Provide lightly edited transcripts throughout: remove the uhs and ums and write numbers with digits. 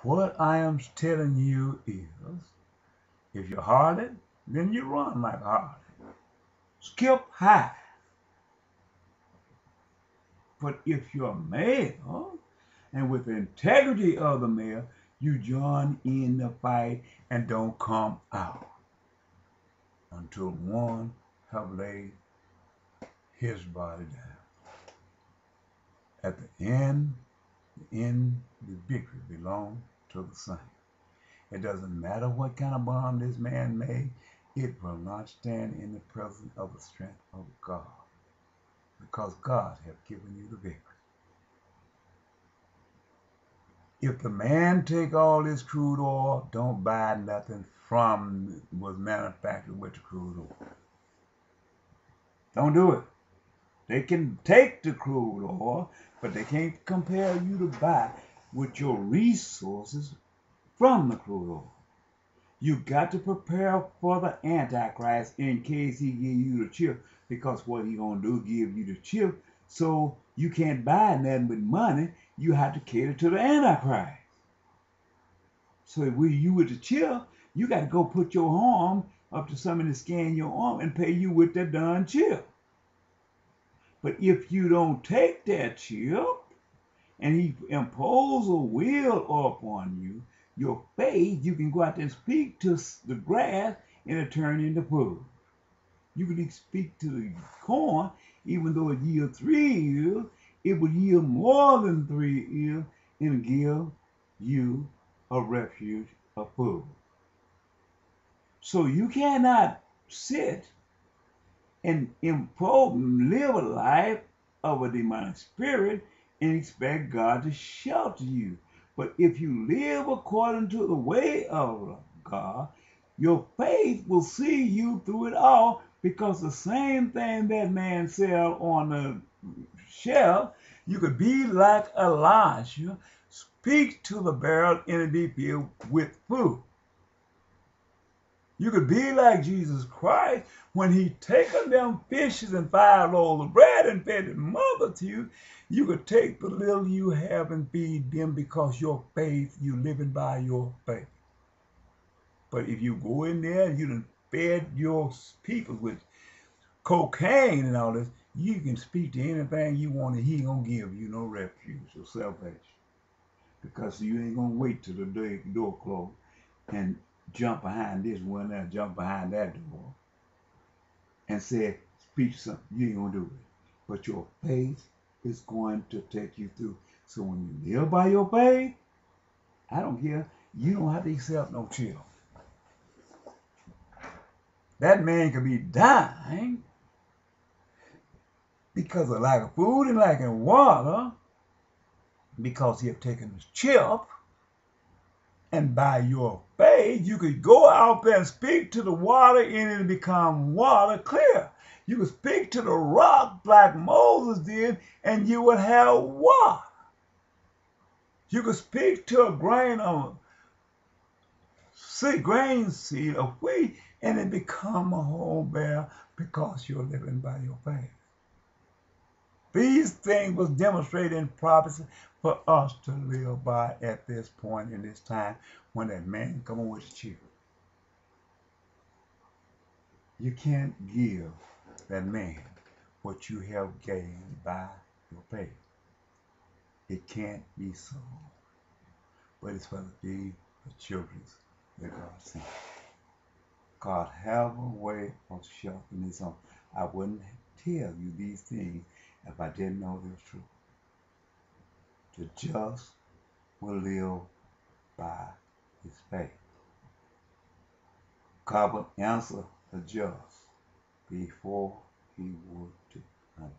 What I am telling you is, if you're hardened, then you run like a hardened. Skip high. But if you're male, and with the integrity of the male, you join in the fight and don't come out until one have laid his body down. At the end, the victory belongs to the saint. It doesn't matter what kind of bomb this man made, it will not stand in the presence of the strength of God, because God has given you the victory. If the man take all this crude oil, don't buy nothing from was manufactured with the crude oil. Don't do it. They can take the crude oil, but they can't compel you to buy with your resources from the crude oil. You got to prepare for the Antichrist in case he give you the chip, because what he gonna do, give you the chip, so you can't buy nothing with money. You have to cater to the Antichrist. So with you with the chip, you got to go put your arm up to somebody to scan your arm and pay you with that darn chip. But if you don't take that chip and he impose a will upon you, your faith, you can go out there and speak to the grass and it turn into food. You can speak to the corn, even though it yield 3 ears, it will yield more than 3 ears and give you a refuge of food. So you cannot sit and live a life of a demonic spirit and expect God to shelter you. But if you live according to the way of God, your faith will see you through it all, because the same thing that man said on the shelf, you could be like Elijah, speak to the barrel in a deep field with food. You could be like Jesus Christ when he taken them fishes and 5 loaves of bread and fed the multitude. You could take the little you have and feed them, because your faith, you living by your faith. But if you go in there and you done fed your people with cocaine and all this, you can speak to anything you want and he ain't gonna give you no refuge or salvation, because you ain't gonna wait till the door closed and jump behind this one and jump behind that door and say, speak something. You ain't gonna do it. But your faith is going to take you through. So when you live by your faith, I don't care. You don't have to accept no chill. That man could be dying because of lack of food and lack of water, because he have taken his chip. And by your faith, you could go out there and speak to the water and it become water clear. You could speak to the rock like Moses did and you would have water. You could speak to a grain seed of wheat and it become a whole bear, because you're living by your faith. These things was demonstrated in prophecy for us to live by at this point in this time when that man come on with you. You can't give that man what you have gained by your faith. It can't be so. But it's for the children that God sent. God have a way of sheltering his own. I wouldn't tell you these things if I didn't know they were true. The just will live by his faith. God will answer the just before he would to unto.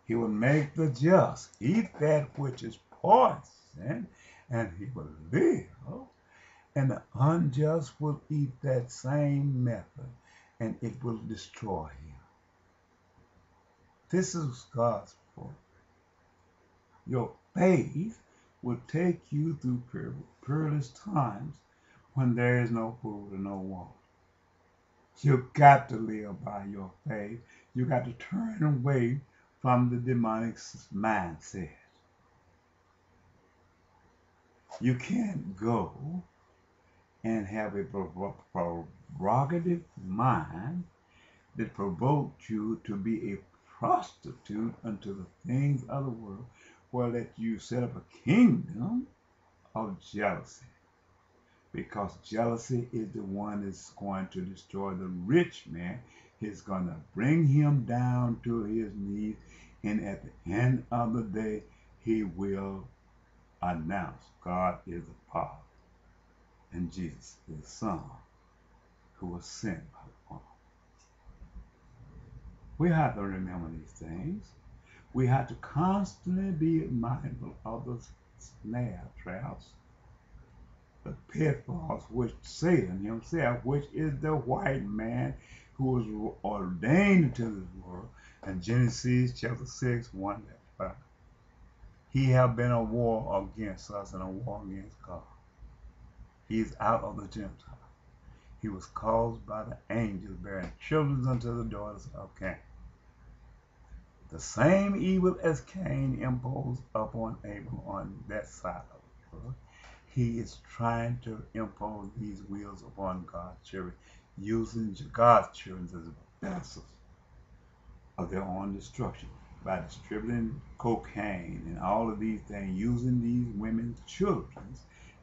He will make the just eat that which is poison, and he will live. And the unjust will eat that same method, and it will destroy him. This is God's word. Your faith will take you through perilous times when there is no food and no water. You got to live by your faith. You got to turn away from the demonic mindset. You can't go and have a prerogative mind that provoked you to be a prostitute unto the things of the world, where that you set up a kingdom of jealousy. Because jealousy is the one that's going to destroy the rich man. He's going to bring him down to his knees, and at the end of the day, he will announce God is the Father and Jesus is the Son who was sent by the Father. We have to remember these things. We have to constantly be mindful of the snare traps, the pitfalls which Satan himself, which is the white man who was ordained to this world. In Genesis chapter 6, 1-5. He have been a war against us and a war against God. He is out of the Gentiles. He was caused by the angels bearing children unto the daughters of Cain. The same evil as Cain imposed upon Abel on that side of the world, he is trying to impose these wills upon God's children, using God's children as vessels of their own destruction by distributing cocaine and all of these things, using these women's children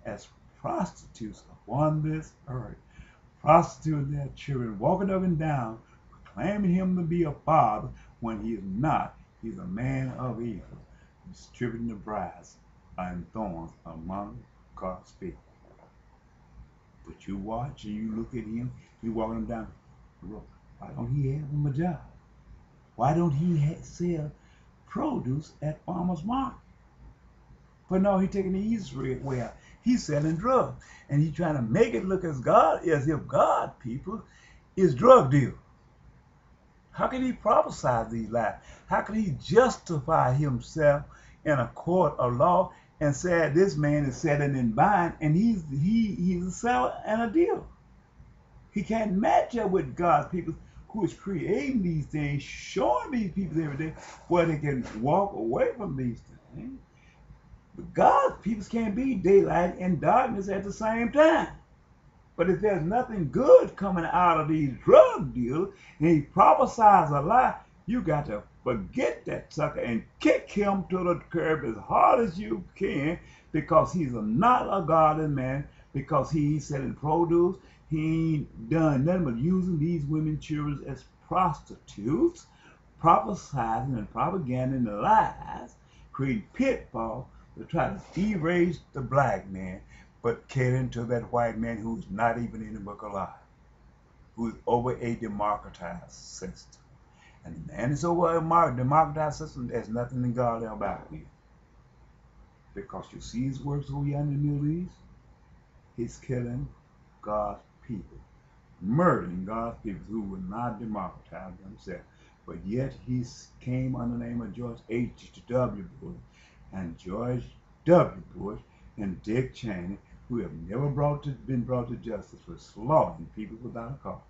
as prostitutes upon this earth, prostituting their children, walking up and down, proclaiming him to be a father when he is not. He's a man of evil, distributing the brides and thorns among God's people. But you watch and you look at him, you walking him down the road. Why don't he have him a job? Why don't he sell produce at farmer's market? But no, he's taking the easy way out. He's selling drugs. And he's trying to make it look as if God, people, is drug dealers. How can he prophesy these lies? How can he justify himself in a court of law and say this man is selling and buying, and he's a seller and a dealer? He can't match up with God's people who is creating these things, showing these people every day where they can walk away from these things. But God's people can't be daylight and darkness at the same time. But if there's nothing good coming out of these drug dealers, and he prophesies a lie, you got to forget that sucker and kick him to the curb as hard as you can, because he's not a godly man, because he's selling produce. He ain't done nothing but using these women children as prostitutes, prophesying and propagating the lies, creating pitfalls to try to erase the black man, but catering to that white man who's not even in the book of life, who's over a democratized system. And the man is over a democratized system, there's nothing godly about him. Because you see his works over here in the Middle East, he's killing God's people, murdering God's people who were not democratized themselves. But yet he came under the name of George H.W. Bush and George W. Bush and Dick Cheney, who have never been brought to justice for slaughtering people without a cause.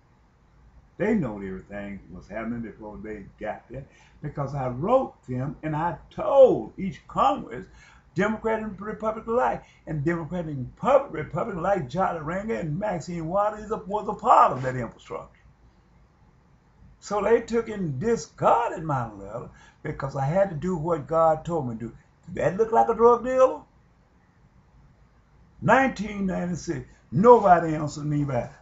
They know everything was happening before they got there, because I wrote them and I told each Congress, Democrat and Republican alike, and Democrat and Republican like Jolly Ranger and Maxine Waters was a part of that infrastructure. So they took and discarded my letter because I had to do what God told me to do. Did that look like a drug dealer? 1996, nobody answered me back.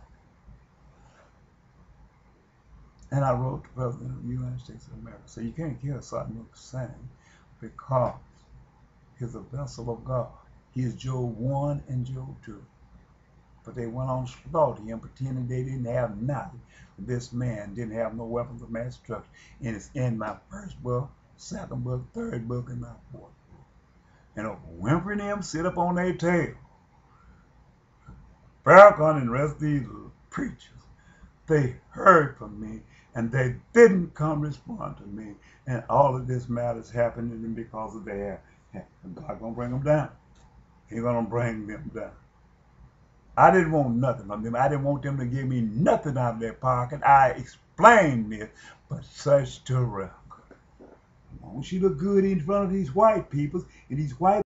And I wrote to the President of the United States of America. So you can't kill Saddam Hussein because he's a vessel of God. He is Job 1 and Job 2. But they went on slaughtering him, pretending they didn't have nothing. This man didn't have no weapons of mass destruction. And it's in my first book, second book, third book, and my fourth book. And whimpering them sit up on their tail. Farrakhan and the rest of these preachers, they heard from me, and they didn't come respond to me. And all of this matter is happening to them because of their hand. And God's going to bring them down. He's going to bring them down. I didn't want nothing from them. I didn't want them to give me nothing out of their pocket. I explained this, but such to record. I want you to look good in front of these white people, and these white